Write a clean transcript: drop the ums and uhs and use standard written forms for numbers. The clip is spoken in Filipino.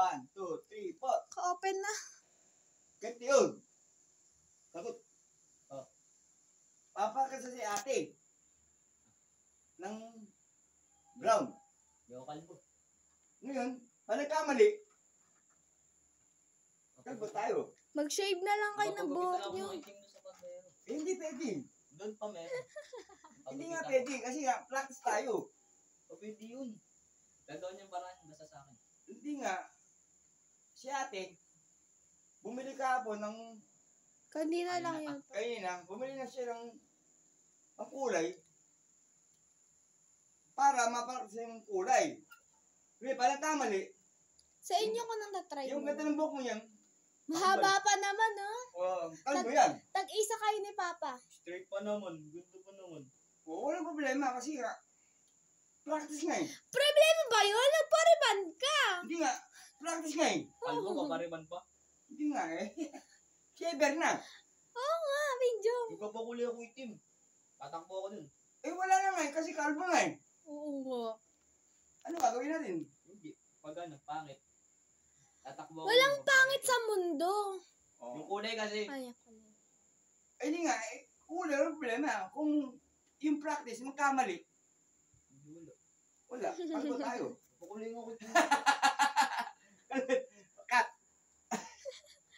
1, 2, 3, 4. Ka-open na. Ganti yun. Sagot. Oh. Papakasa si ate. Ng brown. Di ako kalbo. Ngayon, pag nagkamali, kalbo tayo. Mag-shave na lang kayo ng buhok nyo. Eh, hindi pwede. Doon pa meron. Hindi nga pwede kasi nga, practice tayo. O pwede yun. Gagawin niyang paraan basta sa akin. Hindi nga. Si ate, bumili kahapon ng, Kanina lang yun. kanina, bumili na siya ng kulay para mapakita yung kulay. Kasi pala kamali, Sa inyo ko nang na-try yung mo. ganda ng buhok mo yan, Mahaba pa naman, kalbo yan. Tag-isa kayo ni Papa. Straight pa naman. Gusto pa naman. Walang problema kasi nga, practice nga eh. Problema ba yun? Nagpariban ka. Hindi nga, practice nga eh. Kalbo pa, pariban pa. Hindi nga eh. Shaver na. Oo nga, Benjong. Ipapakuli ako itim. Tatakbo ako dun. Eh wala na nga eh, kasi kalbo nga eh. Oo nga. Ano gagawin natin? Hindi. Pag ano, pangit. Tatakbo ako. Walang dun. pangit sa mundo. Yung kulay kasi. Ay, ako na. Eh hindi nga, eh, walang problema. Kung yung practice, magkamali, Hindi wala. wala. Kalbo tayo. Pakuling ako itim.